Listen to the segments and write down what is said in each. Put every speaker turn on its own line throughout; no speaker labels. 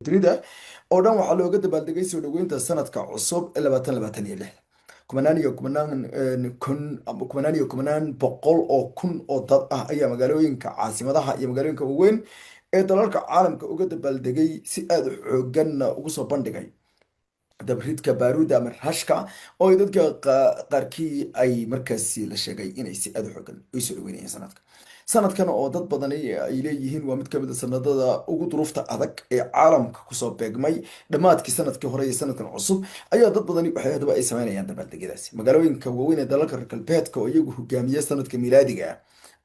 dunida oo dhan waxaa looga dabaaldegay soo dhoweynta sanadka cusub ee 2026 kumanaan iyo kumanaan boqol oo kun oo dad ah ayaa magaalooyinka caasimadaha iyo magaalooyinka waaweyn ee dalalka caalamka uga dabaaldegay si aad u xooganna ugu soo bandhigay dabridka baaruuda ama rashka oo ay dadka qaarkii ay markaasi la sheegay inay si aad u xoogan ay soo dhaweynayeen sanadkan oo dad badani ay leeyihiin waa mid ka mid a sanadada ugu duruufta adag ee caalamka kusoo beegmay dhammaadkii sanadkii hore iyo sanadkan cusub ayaa dad badani waxay hadaba ay sameynayaan dabaaldegyadaasi magaalooyinka waaweyn ee dalalka reer galbeedka oo iyagu hogaamiya sanadka miilaadiga ah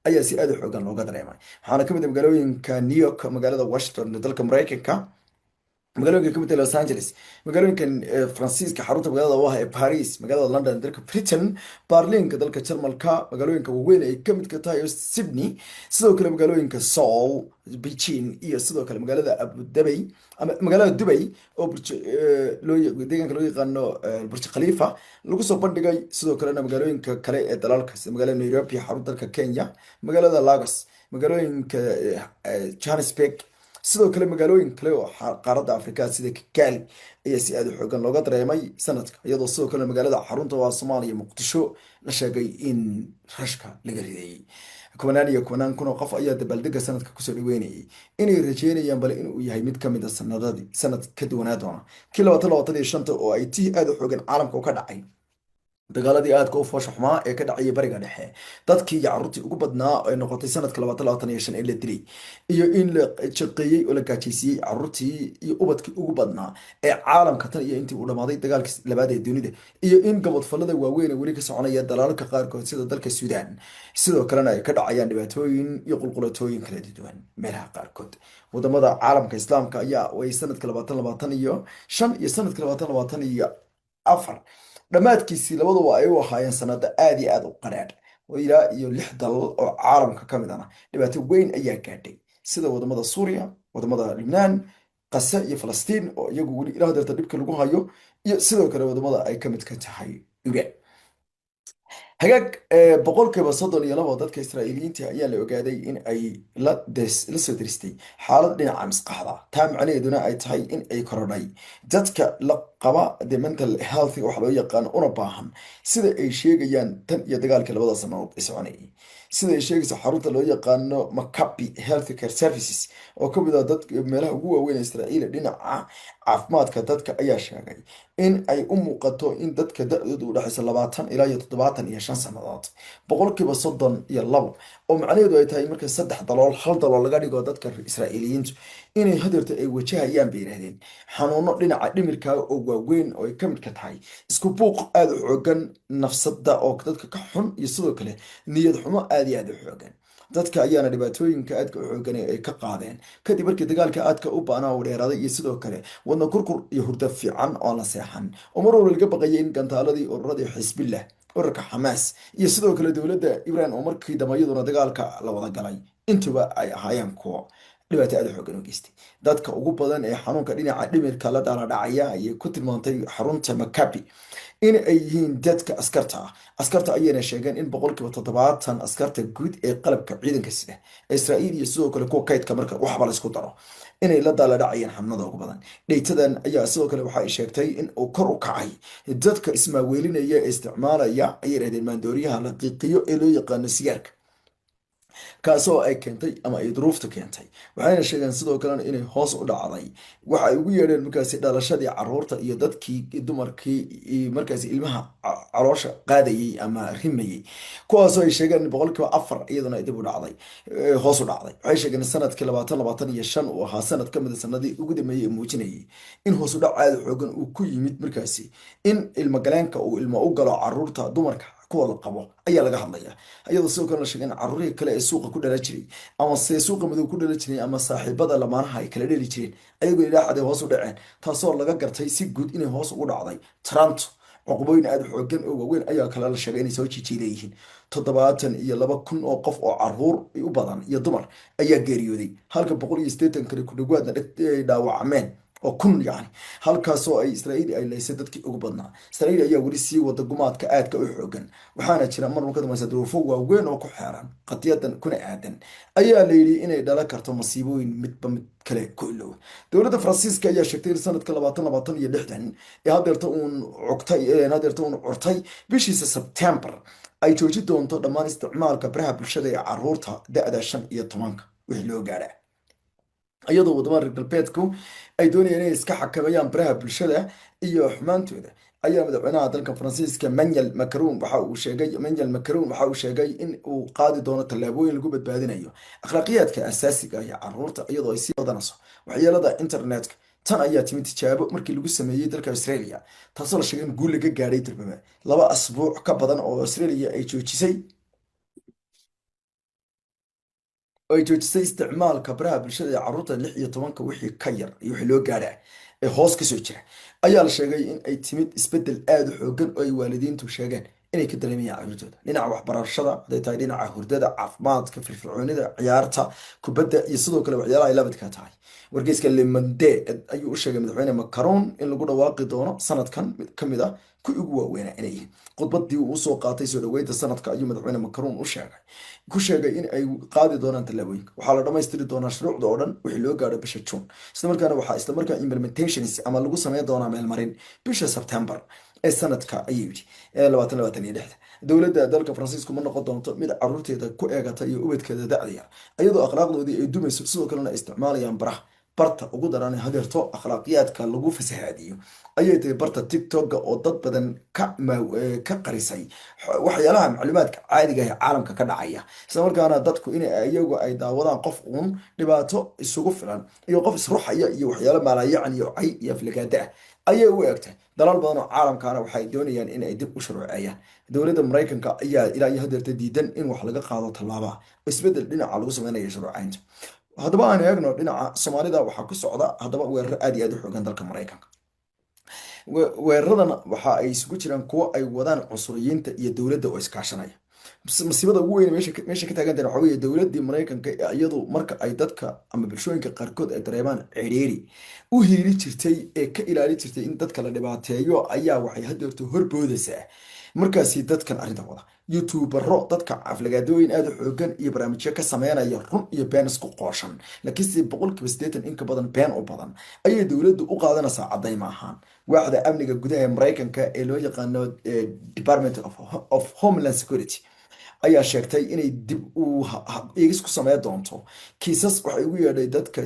ayaa si aad u xoogan looga dareemay waxaana ka mid ah magaalooyinka new york magaalada washington ee dalka mareykanka magaalooyinka ka mid ah Los Angeles magaalooyinkan Faransiiska xarunta magaalada waa ee Paris magaalada London dalka Britain Berlinka dalka Jarmalka magaalooyinka waaweyn ay ka mid ka tahay Sydney sidoo kale magaalooyinka Seoul Beijing iyo sidoo kale magaalada Abu Dhabi ama magaalada Dubai oo deegaanka loo yaqaano Burj Khalifa lagu soo bandhigay sidoo kalena magaalooyinka kale ee dalalka sida magaalada Nairobi xarunta dalka Kenya magaalada Lagos magaalooyinka Johannesburg sidoo kale magaalooyin kale oo qaaradda Afrika sida Kigali ayaa si aad u xoogan looga dareemay sanadka iyadoo sidoo kale magaalada xarunta waa Soomaaliya Muqdisho la sheegay in rashka laga riday kumanaan iyo kumanaan kun oo qof ayaa dabaaldega sanadka kusoo dhaweynayay inay rajeynayaan bale inuu yahay mid ka mid a sanad ka duwanaa doona kii 2025 oo ay tii aad u xoogan caalamka ka dhacay dagaaladii aadka u foosha xumaa ee ka dhacayay bariga dhexe dadkii iyo carruurtii ugu badnaa ay noqotay sanadka 2025 in la dilay iyo in la shaqeeyey oo la gaajaysiiyey carruurtii iyo ubadkii ugu badnaa ee caalamka tan iyo intii uu dhammaaday dagaalkii labaad ee dunida iyo in gabadfallada waaweyn ee weli ka soconaya dalalka qaarkood sida dalka Suudaan sidoo kalena ay ka dhacayaan dhibaatooyin iyo qulqulatooyin kala duwan meelaha qaarkood wadamada caalamka islaamka ayaa way sanadka 2025 iyo sanadka 2024 dhammaadkiisii labaduba ay u ahaayeen sanado aad iyo aad u qadhaadh oo ilaa iyo 6 dal oo caalamka ka mid ah dhibaato weyn ayaa gaadhay sida wadamada Suuriya wadamada Libnaan Gaza iyo Falastiin oo iyagu weli ilaa hadda dhibka lagu hayo iyo sidoo kale wadamada ay ka mid ka tahay Iran hagaag boqolkiiba 32 dadka Israa'iiliyiinta ayaa la ogaaday in ay la soo diristay xaalad dhinaca maskaxda taa macnaheeduna ay tahay in ay korodhay dadka la qaba the mental health wax loo yaqaan una baahan sida ay sheegayaan tan iyo dagaalkii labada sanadood ee soconayay sida ay sheegayso xarunta loo yaqaano Maccabi Healthcare Services oo ka mid ah dadka meelaha ugu waaweyn ee Israa'iil dhinaca caafimaadka dadka ayaa sheegay in ay u muuqato in dadka da'doodu u dhaxayso 20 ilaa 75 sanadood boqolkiiba 32 oo macnaheedu ay tahay marka 3 hal dalool laga dhigo dadka Israa'iiliyiintu inay hadeerta ay wajahayaan bay yiraahdeen xanuuno dhinaca dhimirka oo waaweyn oo ay ka mid ka tahay isku buuq aad u xoogan nafsada oo dadka ka xun iyo sidoo kale niyad xumo aad iyo aad u xoogan dadka ayaana dhibaatooyinka aadka u xoogan ay ka qaadeen kadib markii dagaalka aadka u baanaa u dheeraaday iyo sidoo kale wadna kurkur iyo hurdo fiican oo la seexan oo mar walba laga baqayay in gantaaladii ururadii Xisbillah ururka Xamaas iyo sidoo kale dowladda Iran oo markii damayaduna dagaalka la wada galay intuba ay ahaayeen kuwa dhibaato aad u xoogan u geystay dadka ugu badan ee xanuunka dhinaca dhimirka la dala dhacaya ayay ku tilmaantay xarunta Maccabi in ay yihiin dadka askarta ayayna sheegeen in boqolkiiba 70 askarta guud ee qalabka ciidanka sida Israa'iil iyo sidoo kale kuwa kaydka marka waxba la isku daro inay la dala dhacayeen xamnada ugu badan dhaytadan ayaa sidoo kale waxa ay sheegtay in uu kor u kacay dadka ismaaweelinaya ee isticmaalaya ay yiraahdeen maandooriyaha la qiiqiyo ee loo yaqaan sigaarka kaasoo ay keentay ama ay duruufta keentay waxayna sheegeen sidoo kale inay hoos u dhacday waxa ay ugu yeedheen markaasi dhalashadii carruurta iyo dadkii dumarkii markaasi ilmaha caloosha qaadayay ama rimayay kuwaasoo ay sheegeen in boqolkiiba 4 iyaduna dib u dhacday hoos u dhacday waxay sheegeen sanadkii 2025 uu ahaa sanad ka mid ah sanadii ugu dambeeyay muujinayay in hoos u dhac aad xoogan uu ku yimid markaasi in ilmo galeenka uu ilmo u galo carruurta dumarka kuwa la qabo ayaa laga hadlaya iyadoo sidoo kale la sheegay in carruurihii kale ee suuqa ku dhala jiray ama suuqa madow ku dhala jiray ama saaxiibada lamaanaha ay kala dheli jireen ayagoo ilaaxaday hoos u dhaceen taasoo laga gartay si guud inay hoos ugu dhacday Toronto cuqubooyin aad xoogan oo waaweyn ayaa kale la sheegay inay soo jiijiileeyihiin 72,000 oo qof oo carruur u badan iyo dumar ayaa geeriyooday halka 180 kale ku dhawaadna dhaawacmeen oo kun yani, halkaasoo ay israa'iil ay laysay dadkii ugu badnaa. israa'iil ayaa weli sii wada gumaadka aadka u xoogan, waxaana jira mar ka dambaysa duruufo waaweyn oo ku xeeran qadiyadan kuna aadan, ayaa la yidhi inay dhalan karto masiibooyin midba mid kale ku ilow. dowladda faransiiska ayaa sheegtay in sanadka 2026 ee hadeerta uun curtay bishiisa Sebtembar ay joojin doonto dhammaan isticmaalka baraha bulshada ee caruurta da-da 15 wixii loo gaadha, iyadoo wadamada reer galbeedku ay doonayaan inay iska xakameeyaan baraha bulshada iyo xumaantooda. ayaa madaxweynaha dalka faransiiska Emmanuel Macron waxa uu sheegay in uu qaadi doono tallaabooyin lagu badbaadinayo akhlaaqiyaadka asaasiga ah ee caruurta, iyadoo ay sii badanayso waxyeelada internetka. tan ayaa timid tijaabo markii lagu sameeyey dalka Australia, taasoo la sheegay in guul laga gaadhay durbaba 2 asbuuc ka badan oo Australia ay joojisay isticmaalka baraha bulshada ee caruurta 16 wixii ka yar iyo wixii loo gaadha ee hoos kasoo jira. ayaa la sheegay in ay timid isbedel aada u xoogan oo ay waalidiintu sheegeen inay ka dareemayaan caruurtooda dhinaca waxbarashada, hadday tahay dhinaca hurdada, caafimaadka, firfircoonida, ciyaarta kubadda iyo sidoo kale waxyaalaha ay la midka tahay. wargeyska Le Monde ayuu u sheegay madaxweyne Macron in lagu dhawaaqi doono sanadkan mid ka mid ah kuwii ugu waaweynaa inay yihiin. khudbadii uu usoo qaatay soo dhaweynta sanadka ayuu madaxweyne Macron ku sheegay in ay qaadi doonaan tallaabooyinka. waxaa la dhammaystiri doonaa shuruucda oo dhan wixii loo gaadho bisha June, islamarkaana implementations ama lagu sameyn doonaa meelmarin bisha September ee sanadka ayuu yidhi 2026. dowladda dalka faransiisku ma noqon doonto mid caruurteeda ku eegata iyo ubadkeeda da'da yar, iyadoo akhlaaqdoodii ay dumayso, sidoo kalena ay isticmaalayaan barta ugu daran hadeerto akhlaaqiyaadka lagu fasahaadiyo ayay tahay barta TikTok oo dad badan ka qarisay waxyaalaha macluumaadka caadiga ah ee caalamka ka dhacaya, islamarkaana dadku in iyagu ay daawadaan qof uun dhibaato isugu filan iyo qof isruxaya iyo waxyaalo maalayacan iyo cay iyo aflagaada ah ayay u egtahay. dalal badan oo caalamkaana waxay doonayaan in ay dib u shuruuceeyaan. dowladda Mareykanka ayaa ilaa iyo hadeerta diidan in wax laga qaado tallaaba isbedel dhinaca lagu sameynayo shuruucaynta. haddaba aan eegno dhinaca Soomaalida waxaa ku socda haddaba weerar aad iyo aad u xoogan dalka Mareykanka. weeraradan waxa ay isugu jiraan kuwo ay wadaan cusuriyiinta iyo dowladda oo iskaashanaya. masiibada ugu weyn meesha ka taagan tahay waxa weeye dowladdii Mareykanka iyadu marka ay dadka ama bulshooyinka qaarkood ay dareemaan ciriiri u hiili jirtay ee ka ilaali jirtay in dadka la dhibaateeyo ayaa waxay hadeerto horboodaysaa markaasi dadkan arrinta wada youtubero dadka aflagaadooyin aada u xoogan iyo barnaamijyo ka sameynaya run iyo been isku qooshan, laakiinse 80% in ka badan been u badan ayay dowladdu u qaadanaysaa caddayma ahaan. waaxda amniga gudaha ee Mareykanka ee loo yaqaano Department of Homeland Security ayaa sheegtay inay dib u eegis ku sameyn doonto kiisas waxay ugu yeedhay dadka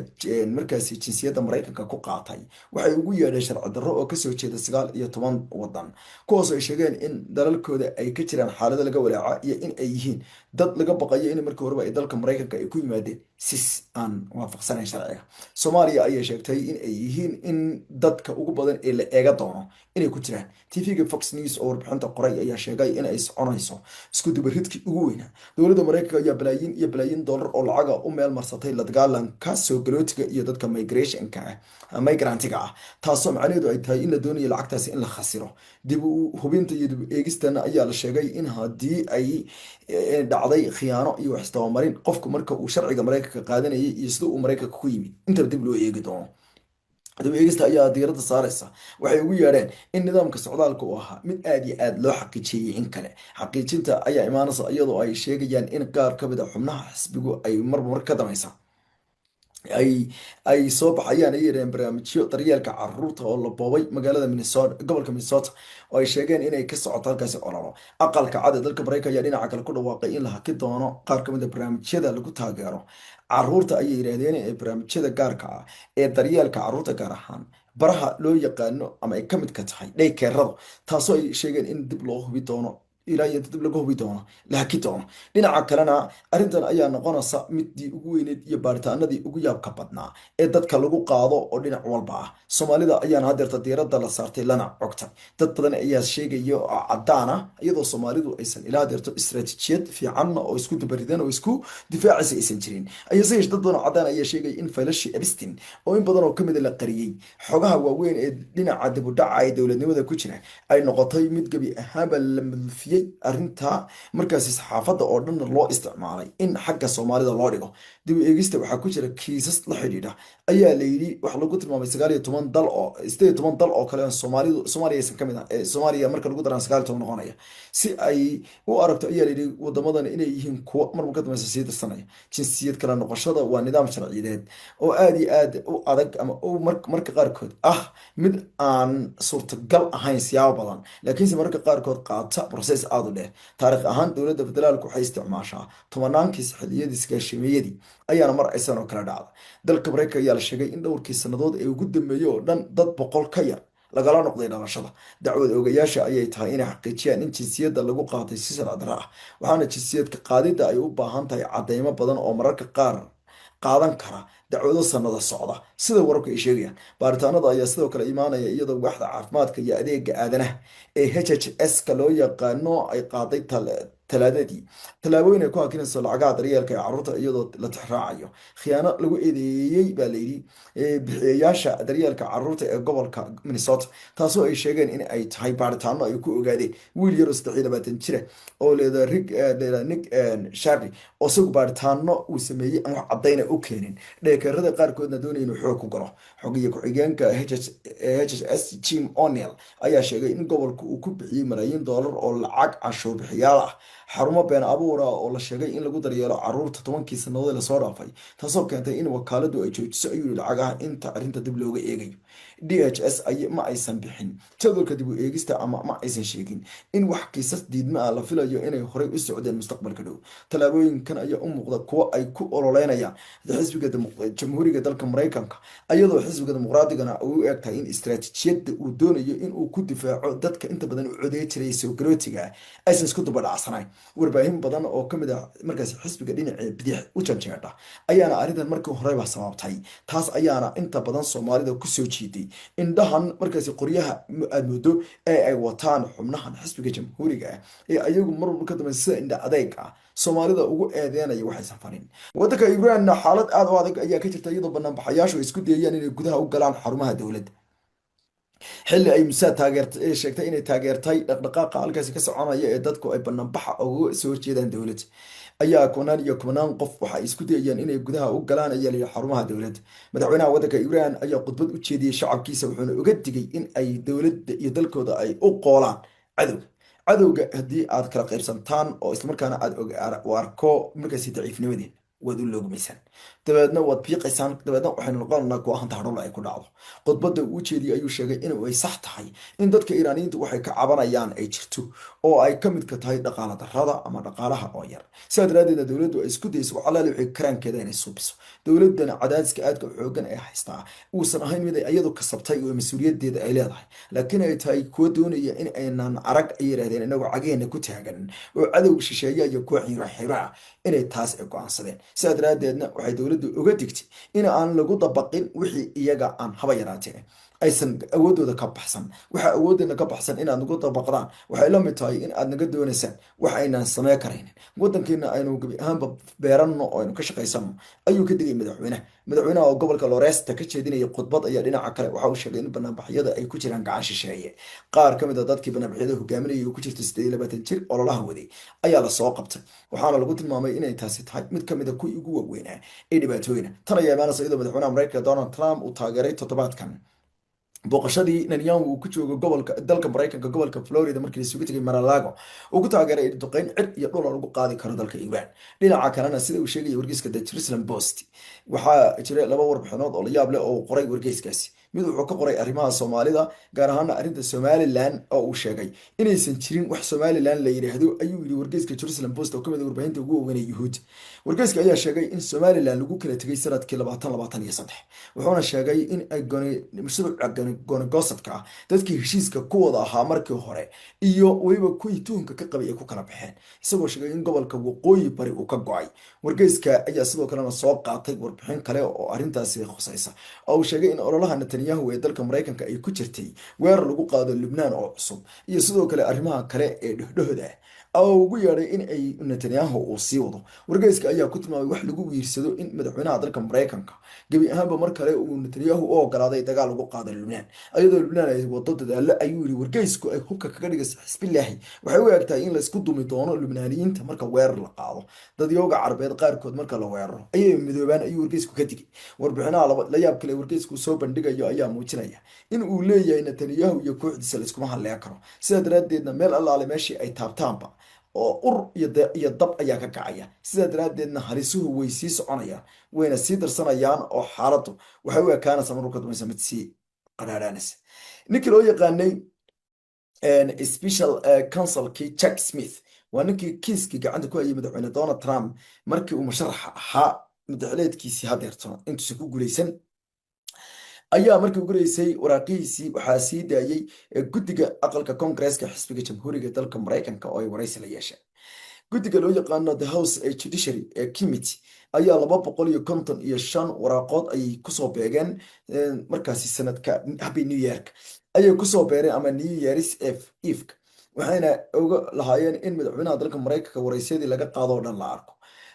markaasi jinsiyadda Mareykanka ku qaatay, waxay ugu yeedhay sharci darro oo kasoo jeeda 19 wadan, kuwaas ay sheegeen in dalalkooda ay ka jiraan xaalado laga walaaca iyo in ay yihiin dad laga baqayo in markii horeba ay dalka Mareykanka ay ku yimaadeen sis aan waafaqsanayn sharciga. Soomaaliya ayay sheegtay in ay yihiin in dadka ugu badan ee la eega doono inay ku jiraan. TV-ga Fox News oo warbixinta qoray ayaa sheegay in ay soconayso isku dubaridkii ugu weynaa. dowladda Mareykanka ayaa balaayiin dollar oo lacaga u meel marsatay la dagaalanka soo galootiga iyo dadka migrantiga ah, taasoo macnaheedu ay tahay in la doonayo lacagtaasi in la khasiro. dib u hubinta iyo dib eegistana ayaa la sheegay in haddii ay dhacday khiyaano iyo wax isdabamarin qofku marka uu sharciga Mareykanka qaadanayay iyo sida uu Mareykanka ku yimid intaba dib loo eegi doono. dib eegista ayaa diiradda saaraysa waxay ugu yeedheen in nidaamka socdaalka uu ahaa mid aad iyo aad loo xaqiijiyey. in kale xaqiijinta ayaa imaanaysa iyadoo ay sheegayaan in qaar ka mid a xubnaha xisbigu ay marmar ka damaysa ay soo baxayaan ay yireen barnaamijyo daryeelka caruurta oo la boobay magaalada gobolka Minnesota oo ay sheegeen inay ka socoto halkaasi ololo. aqalka cad ee dalka Mareykanka ayaa dhinaca kale ku dhawaaqay in la haki doono qaar ka mid ah barnaamijyada lagu taageero caruurta ayay yiraahdeen ee barnaamijyada gaarka ah ee daryeelka caruurta, gaar ahaan baraha loo yaqaano ama ay ka mid ka tahay daycarada, taasoo ay sheegeen in dib loo hubi doono ilaa iyo dib laga hubi doono la haki doono. dhinaca kalena arrintan ayaa noqonaysa midii ugu weyneed iyo baaritaanadii ugu yaabka badnaa ee dadka lagu qaado oo dhinac walba ah. Soomaalida ayaana hadeerta diiradda la saartay lana cogtay. dad badan ayaa sheegaya oo caddaan ah iyadoo Soomaalidu aysan ilaa hadeerto istaraatiijiyad fiican oo isku dabaridan oo isku difaacaysa aysan jirin. ayase dad badan oo caddaan ayaa sheegay in faylashii Epstein oo in badan oo ka mid la qariyay xogaha waaweyn ee dhinaca dib u dhaca ee dowladnimada ku jira ay noqotay mid gabi ahaanba la madfiyay dambeysay arrinta markaasi saxaafadda oo dhanna loo isticmaalay in xagga soomaalida loo dhigo. dib u eegista waxaa ku jira kiisas la xidhiidha ayaa la yidhi waxaa lagu tilmaamay 19 dal oo 18 dal oo kale Soomaaliya aysan ka mid ah Soomaaliya marka lagu daraan 19 noqonaya si ay u aragto ayaa la yidhi wadamadan inay yihiin kuwo marba ka dambeysa sii darsanaya. jinsiyad kala noqoshada waa nidaam sharciyeed oo aad iyo aad u adag ama marka qaarkood ah mid aan suurtagal ahayn siyaabo badan, laakiinse marka qaarkood qaata process aad u dheer. taariikh ahaan dowladda federaalku waxay isticmaashaa tobanaankii xilliyadii iskaashimeeyadii ayaana mar aysan oo kala dhacda. dalka Mareykanka ayaa la sheegay in dhowrkii sannadood ee ugu dambeeyey oo dhan dad 100 ka yar lagala noqday dhalashada. dacwad ogayaasha ayay tahay inay xaqiijiyaan in jinsiyadda lagu qaatay si sharci darro ah, waxaana jinsiyadka qaadidda ay u baahan tahay cadeymo badan oo mararka qaar qaadan kara dacwado sannado socda sida wararku ay sheegayaan. baaritaanada ayaa sidoo kale imaanaya iyadoo waaxda caafimaadka iyo adeega aadanaha ee HHS-ka loo yaqaano ay qaaday talaadadii tallaabooyin ay ku hakinayso lacagaha daryeelka ee carruurta iyadoo la tixraacayo khiyaano lagu eedeeyey baa layidhi bixiyayaasha daryeelka carruurta ee gobolka Minnesota, taasoo ay sheegeen in ay tahay baaritaano ay ku ogaadeen wiil yar oo 23 jira oo leeda Nick Shardy oo isagu baaritaano uu sameeyey aan wax cadayna u keenin dheekeerada qaarkoodna doonaya inuu xoog ku galo. xogiye ku-xigeenka HHS Jim O'Neill ayaa sheegay in gobolku uu ku bixiyey malaayiin doolar oo lacag cashuur bixiyaal ah xarumo been abuur ah oo la sheegay in lagu daryeelo carruurta 10kii sannadood lasoo dhaafay, taasoo keentay in wakaaladu ay joojiso ayuu lacagaha inta arrinta dib looga eegayo. DHS ma aysan bixin jadwalka dib u eegista ama ma aysan sheegin in wax kiisas diidma ah la filayo inay horey u socdeen mustaqbalka dhow. tallaabooyinkan ayaa u muuqda kuwo ay ku ololeynayaan xisbiga jamhuuriga dalka Mareykanka, iyadoo xisbiga dimuqraadiga uu u egtahay in istiraatiijiyadda uu doonayo in uu ku difaaco dadka inta badan u codeey jiray soogalootiga aysan isku daba dhacsanayn. warbaahin badan oo ka mid ah markaas xisbiga dhinaca bidix u janjeedha ayaana arrintan markii horeba sababtay, taas ayaana inta badan Soomaalida ku soo jiiday indhahan markaasi qoryaha aad moodo ee ay wataan xubnahan xisbiga jamhuuriga ah ee ayagu marwalba ka dambeysay sida indha adeeg ah Soomaalida ugu eedeynaya waxaysan farin. waddanka Iran xaalad aad u adag ayaa ka jirta iyadoo banaanbaxayaashu ay isku dayayaan inay gudaha u galaan xarumaha dowladda xilli ay Mossad sheegtay inay taageertay dhaqdhaqaaqa halkaasi ka soconaya ee dadku ay banaanbaxa uga soo horjeedaan dowladda ayaa kumanaan qof waxa ay isku dayayaan inay gudaha u galaan ayaa layidhi xarumaha dowladda. madaxweynaha waddanka Iran ayaa khudbad u jeediyey shacabkiisa wuxuuna uga digay in ay dowladda iyo dalkooda ay u qoolaan cadowga haddii aad kala qaybsantaan oo islamarkaana aad u arko markaasi daciifnimadeen waad u loogmaysaan dabeedna waad biiqaysaan dabeedna waxaynu noqonaynaa kuwa hanta hadhul ay ku dhacdo. khudbadda uu jeediyey ayuu sheegay in ay sax tahay in dadka Iiraaniyiintu waxay ka cabanayaan ay jirto oo ay ka mid ka tahay dhaqaale darrada ama dhaqaalaha oo yar. sidaa daraaddeedna dowladdu ay isku dayso waxalaali wixii karaankeeda inay suubiso. dowladdana cadaadiska aadka xoogan ee haystaa uusan ahayn mid ay iyadu kasabtay oo mas-uuliyaddeeda ay leedahay, laakiin ay tahay kuwa doonaya in aynan arag ay yidhaahdeen inagoo cageena ku taagan oo cadowga shisheeya iyo kuwa xiro ah inay taas ay go'aansadeen. sidaa daraaddeedna waxay dowladdu uga digtay in aan lagu dabaqin wixii iyaga aan haba yaraatee aysan awoodooda ka baxsan. waxa awooddeena ka baxsan inaad nagu dabaqdaan waxay la mid tahay in aad naga doonaysaan wax aynaan samey karaynin. waddankeena aynu gabi ahaanba beeranno oo aynu ka shaqaysanno ayuu ka digay madaxweynaha oo gobolka Loresta ka jeedinaya khudbad ayaa dhinaca kale waxa uu sheegay in banaanbaxyada ay ku jiraan gacan shisheeye. qaar ka mid ah dadkii banaanbaxyada hogaaminayay oo ku jirta 28 jir ololaha waday ayaa la soo qabtay, waxaana lagu tilmaamay inay taasi tahay mid ka mid ah kuwii ugu waaweynaa ee dhibaatooyina. tan ayaa imaanaysa iyadoo madaxweynaha Mareykanka Donald Trump uu taageeray toddobaadkan booqashadii Netanyahu uu ku joogo dalka Mareykanka gobolka Florida markii la isugu tagay Mar-a-Lago uu ku taageeray duqeyn cir iyo dhul lagu qaadi karo dalka Iran. dhinaca kalena sida uu sheegay wargeyska The Jerusalem Post waxaa jira laba warbixinood oo la yaab leh oo qoray wargeyskaasi. mid wuxuu ka qoray arrimaha Soomaalida gaar ahaan arrinta Somaliland oo uu sheegay inaysan jirin wax Somaliland la yiraahdo ayuu yiri wargeyska Jerusalem Post oo kamid ah warbaahinta ugu weyn ee Yuhuud. wargeyska ayaa sheegay in Somaliland lagu kala tagay sanadkii 2023 wuxuuna sheegay in ay go'aansatay dadkii heshiiska ku wada ahaa markii hore iyo waliba kuwii tuhunka ka qabay ay ku kala baxeen, isagoo sheegay in gobolka waqooyi bari uu ka go'ay. wargeyska ayaa sidoo kalena soo qaatay warbixin kale oo arrintaasi khusaysa oo uu sheegay in ololaha Netanyahu ee dalka Mareykanka ay ku jirtay weerar lagu qaado Lebanon oo cusub iyo sidoo kale arrimaha kale ee dhexdooda oo ugu yeedhay in ay netanyahu uu sii wado. wargeyska ayaa ku tilmaamay wax lagu wiirsado in madaxweynaha dalka maraykanka gebi ahaanba mar kale uu netanyahu u ogolaaday dagaal lagu qaada lubnaan, iyadoo lubnaan ay wado dadaalo ayuu yidhi wargeysku ay hubka kaga dhigayso xisbillaahi. waxay u egtahay in laysku dumi doono lubnaaniyiinta marka weerar la qaado. dadyooga carabeed qaarkood marka la weeraro ayay midoobaan ayuu wargeysku ka digay. warbixinaha la yaab kale wargeysku soo bandhigayo ayaa muujinaya in uu leeyahay netanyahu iyo kooxdiisa layskuma hadleen karo, sidaa daraaddeedna meel allaale meeshii ay taabtaanba oo ur iyo dab ayaa ka kacaya. sidaa daraaddeedna halisuhu way sii soconayaan, wayna sii darsanayaan, oo xaaladdu waxay u ekaanaysa marka dambaysa mid sii qadhaadhaanaysa. ninkii loo yaqaanay special counselkii Jack Smith waa ninkii kiiskii gacanta ku hayay madaxweyne Donald Trump markii uu musharaxa ahaa madaxweyneedkiisii hadeerto intuusan ku guuleysan, ayaa markii ugu horeysay waraaqihiisii waxaa sii daayey guddiga aqalka koongareeska xisbiga jamhuuriga dalka maraykanka oo ay waraysi la yeesheen. guddiga loo yaqaano the house judiciary committee ayaa 255 waraaqood ayay kusoo beegeen markaasi sanadka happy new york ayay kusoo beereen ama new year's eve, waxayna uga lahaayeen in madaxweynaha dalka maraykanka waraysyadii laga qaado oo dhan la arko.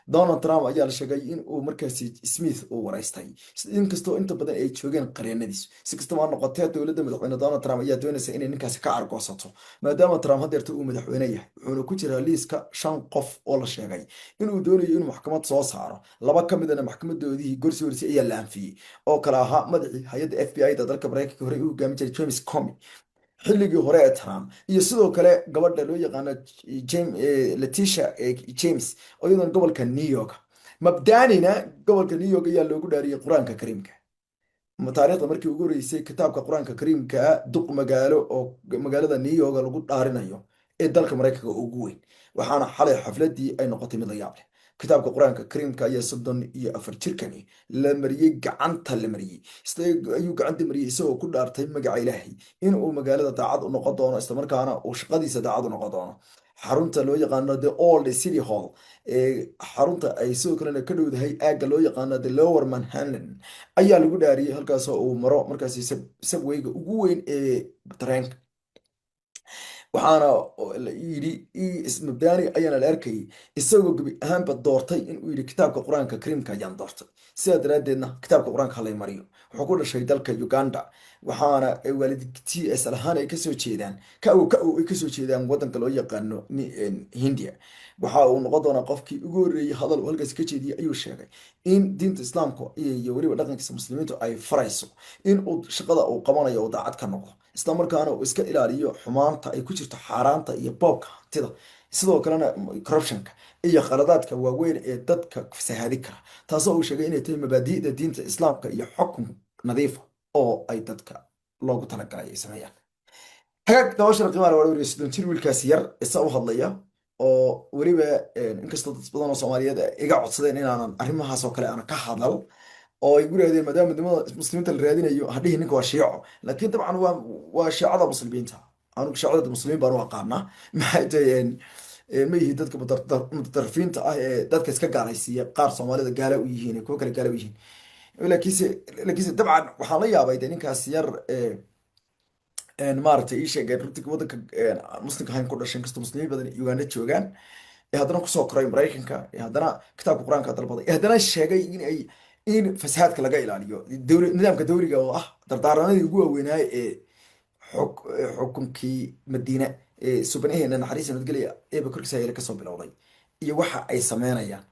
donald trump ayaa la sheegay in uu markaasi smith uu waraystay, inkastoo inta badan ay joogeen qareenadiisu. si kastaba ha noqotee dowladda madaxweyne donald trump ayaa doonaysa inay ninkaasi ka argoosato, maadaama trump hadeerta uu madaxweyne yahay. wuxuuna ku jiraa liiska 5 qof oo la sheegay inuu doonayo inuu maxkamad soo saaro. 2 ka midana maxkamadoodii gorsi horsay ayaa la anfiyey, oo kale ahaa madaxii hay-adda FBI da dalka maraykanka hore u hogaami jiray James Comey xilligii hore ee Trump, iyo sidoo kale gabadha loo yaqaano Letitia James oo iyadan gobolka New York. mabdaanina gobolka New York ayaa loogu dhaariyay qur-aanka kariimka. taariikhda markii ugu horeysay kitaabka qur-aanka kariimka duq magaalo oo magaalada New York lagu dhaarinayo ee dalka maraykanka ugu weyn, waxaana xalay xafladii ay noqotay mid la yaab leh. kitaabka qur-aanka kariimka ayaa 34 jirkani la mariyey, gacanta la mariyey, ayuu gacanta mariyey isagoo ku dhaartay magaca ilaahay in uu magaalada daacad u noqon doono, islamarkaana uu shaqadiisa daacad u noqon doono. xarunta loo yaqaano the old city hall xarunta ay sidoo kalena ka dhowdahay aagga loo yaqaano the lower manhattan ayaa lagu dhaariyey, halkaasoo uu maro markaasi subwayga ugu weyn ee tareenka. waxaana la yidhi mabdaani ayaana la arkayay isagoo gebi ahaanba doortay inuu yidhi kitaabka qur-aanka kariimka ayaan doortay, sidaa daraaddeedna kitaabka qur-aanka halay mariyo. wuxuu ku dhashay dalka Uganda, waxaana waalidkii asal ahaan ay kasoo jeedaan ay kasoo jeedaan wadanka loo yaqaano Hindiya. waxa uu noqon doonaa qofkii ugu horreeyay hadal uu halkaasi ka jeediyey ayuu sheegay in diinta islaamka iyo weliba dhaqankiisa muslimiintu ay farayso in uu shaqada uu qabanayo uu daacad ka noqdo, isla markaana uu iska ilaaliyo xumaanta ay ku jirto xaaraanta iyo boobka hantida, sidoo kalena corruptionka iyo khaladaadka waaweyn ee dadka fasahaadi kara, taasoo uu sheegay inay tahay mabaadi'da diinta islaamka iyo xukun nadiifa oo ay dadka loogu talagalay ay sameeyaan. hagaag dabashara qiimaha waa wariyay 60 jir wiilkaasi yar isa u hadlaya oo weliba inkastoo dad badan oo Soomaaliyeed iga codsadeen inaanan arrimahaas oo kale aan ka hadal oo ay guriyadeen maadaama midnimada muslimiinta la raadinayo hadhihi ninka waa shiico, laakiin dabcan waa shiicada muslimiinta. anigu shiicada muslimiin baan u aqaanaa, maxay tahay ma yihiin dadka mutatarfiinta ah ee dadka iska gaalaysiiya, qaar Soomaalida gaala u yihiin kuwa kale gaala u yihiin. laakiinse dabcan waxaan la yaabay ninkaas yar maaragtay ii sheegay runtii wadanka muslimka ahayn ku dhashay, inkastoo muslimiin badan Uganda joogaan, haddana kusoo koray Maraykanka, haddana kitaabka qur-aanka dalbaday, haddana sheegay in fasahaadka laga ilaaliyo nidaamka dawliga oo ah dardaaranadii ugu waaweynaa ee xukunkii Madiina ee subanaheena naxariis nabadgelya eeba korkiisa ayay kasoo bilowday iyo waxa ay sameynayaan.